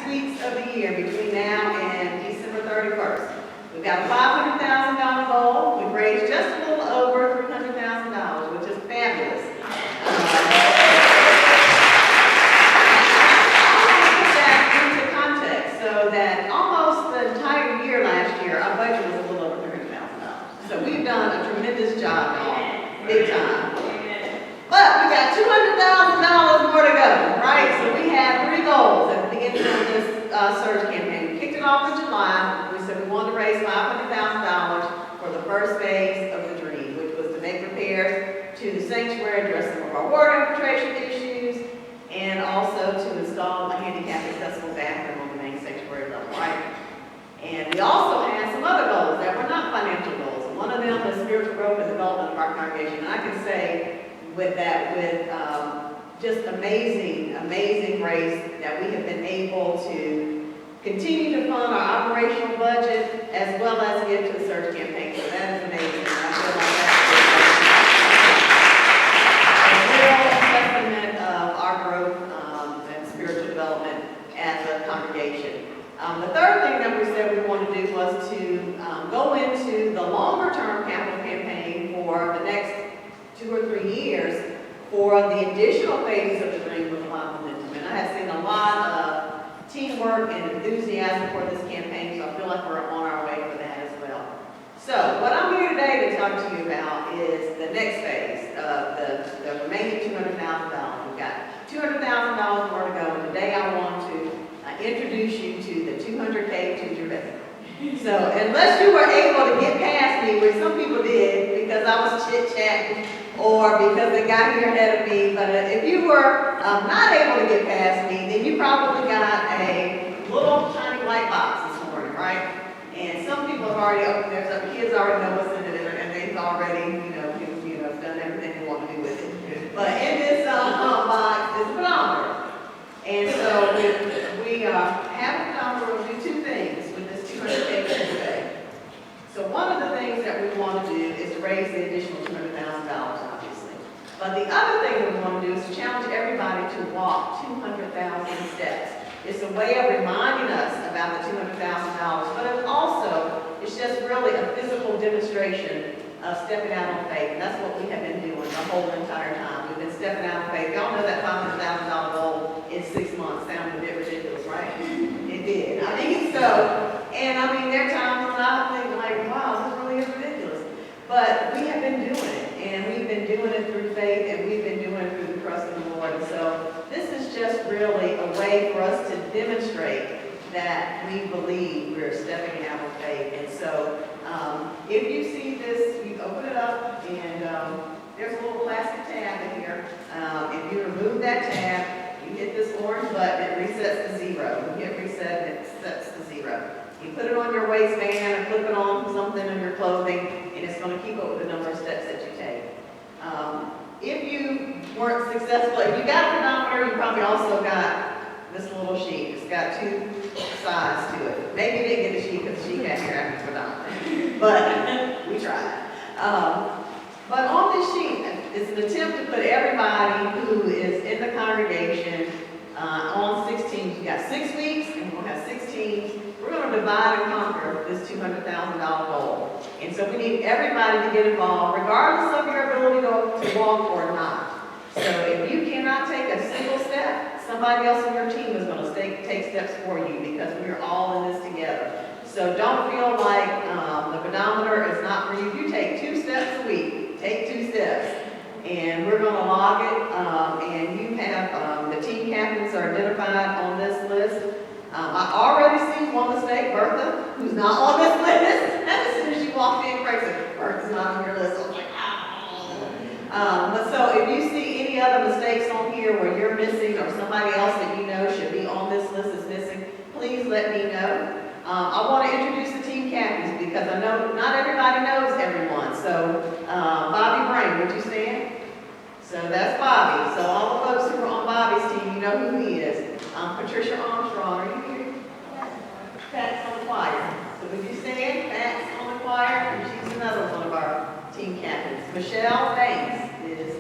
weeks of the year between now and December 31st. We've got a $500,000 goal. We've raised just a little over $300,000, which is fabulous. So that almost the entire year last year, our budget was a little over $300,000. So we've done a tremendous job, y'all, big time. But we got $200,000 more to go, right? So we had 3 goals at the beginning of this surge campaign. We kicked it off in July. We said we wanted to raise $500,000 for the first phase of the dream, which was to make repairs to the sanctuary, address some of our water infiltration issues, and also to install a handicap accessible bathroom on the main sanctuary level, right? And we also had some other goals that were not financial goals. And one of them is spiritual growth and development of our congregation. And I can say with that, with just amazing grace that we have been able to continue to fund our operational budget as well as give to the search campaign. So that is amazing. And I feel like that's a real testament of our growth and spiritual development as a congregation. The third thing that we said we wanted to do was to go into the longer term capital campaign for the next 2 or 3 years for the additional phases of the dream with a lot of momentum. And I have seen a lot of teamwork and enthusiasm for this campaign, so I feel like we're on our way for that as well. So what I'm here today to talk to you about is the next phase of the remaining $200,000. We've got $200,000 more to go, and today I want to introduce you to the 200K to Jabez. So unless you were able to get past me, which some people did because I was chit-chatting or because they got here ahead of me, but if you were not able to get past me, then you probably got a little tiny white box this morning, right? And some people have already opened theirs up. Kids already know what's in it, and they've already, done everything they want to do with it. But in this box is a pedometer. And so we have a pedometer. We'll do 2 things with this 200K today. So one of the things that we want to do is to raise the additional $200,000, obviously. But the other thing that we want to do is to challenge everybody to walk 200,000 steps. It's a way of reminding us about the $200,000, but it's just really a physical demonstration of stepping out on faith. And that's what we have been doing the whole entire time. We've been stepping out on faith. Y'all know that $500,000 goal in 6 months sounded a bit ridiculous, right? It did. I mean, so, and I mean, there are times when I think like, wow, this really is ridiculous. But we have been doing it, and we've been doing it through faith, and we've been doing it through the trust in the Lord. And so this is just really a way for us to demonstrate that we believe we're stepping out of faith. And so if you see this, you open it up, and there's a little plastic tab in here. If you remove that tab, you hit this orange button, it resets to 0. You hit reset, and it sets to 0. You put it on your waistband and flip it on something in your clothing, and it's going to keep up with the number of steps that you take. If you weren't successful, if you got a pedometer, you probably also got this little sheet. It's got 2 sides to it. Maybe you didn't get the sheet because the sheet got here after the pedometer, but we tried. But on this sheet, it's an attempt to put everybody who is in the congregation on 6 teams. You've got 6 weeks, and we're going to have 6 teams. We're going to divide and conquer this $200,000 goal. And so we need everybody to get involved, regardless of your ability to walk or not. So if you cannot take a single step, somebody else on your team is going to take steps for you, because we're all in this together. So don't feel like the pedometer is not for you. If you take 2 steps a week, take 2 steps. And we're going to log it, and you have the team captains are identified on this list. I already see one mistake, Bertha, who's not on this list. As soon as she walked in, Craig said, Bertha's not on your list. I was like, but so if you see any other mistakes on here where you're missing, or somebody else that you know should be on this list is missing, please let me know. I want to introduce the team captains, because I know not everybody knows everyone. So Bobby Brain, would you stand? So that's Bobby. So all the folks who are on Bobby's team, you know who he is. Patricia Armstrong, are you here? Pat's on the choir. So would you stand? Pat's on the choir, and she's another one of our team captains. Michelle Banks is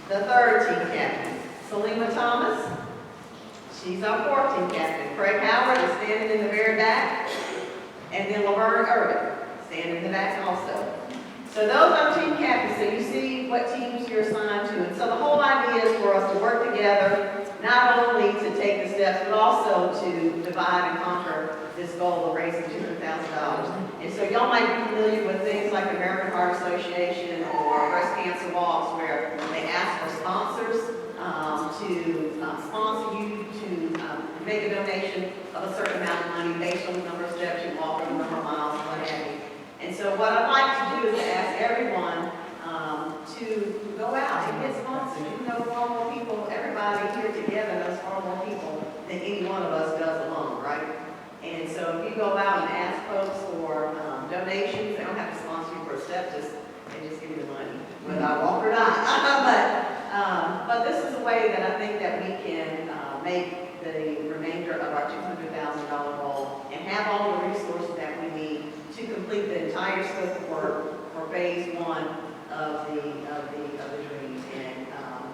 the 3rd team captain. Selima Thomas, She's our fourth team captain. Craig Howard is standing in the very back, and then Laverne Irvin standing in the back also. So those are team captains, so you see what teams you're assigned to. And so the whole idea is for us to work together, not only to take the steps, but also to divide and conquer this goal of raising $200,000. And so y'all might be familiar with things like the American Heart Association or Breast Cancer Walks, where they ask for sponsors to sponsor you to make a donation of a certain amount of money based on the number of steps you walk or the number of miles, what have you. And so what I'd like to do is to ask everyone to go out and get sponsors. You know far more people, everybody here together knows far more people than any one of us does alone, right? And so if you go out and ask folks for donations, they don't have to sponsor you for a step, they just give you the money, whether I walk or not. But this is a way that I think that we can make the remainder of our $200,000 goal and have all the resources that we need to complete the entire scope of work for phase one of the dream. And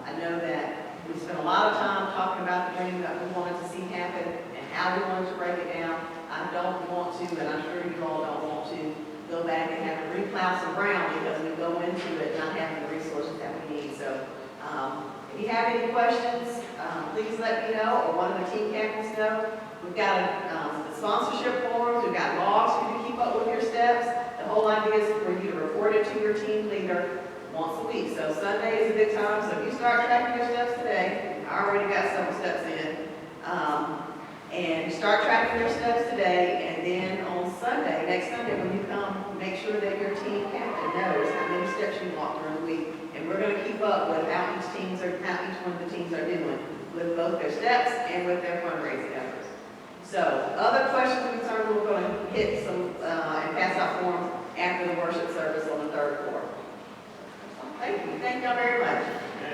I know that we spent a lot of time talking about the dream that we wanted to see happen and how we wanted to break it down. I don't want to, and I'm sure you all don't want to, go back and have to replow some ground because we go into it not having the resources that we need. So if you have any questions, please let me know, or one of the team captains know. We've got the sponsorship forms, we've got logs for you to keep up with your steps. The whole idea is for you to report it to your team leader once a week. So Sunday is a big time, so if you start tracking your steps today, I already got several steps in, and start tracking your steps today, and then on Sunday, next Sunday when you come, make sure that your team captain knows how many steps you walked during the week. And we're going to keep up with how each one of the teams are doing with both their steps and with their fundraising efforts. So, other questions and concerns, we're going to hit some and pass out forms after the worship service on the third floor. Thank you. Thank y'all very much.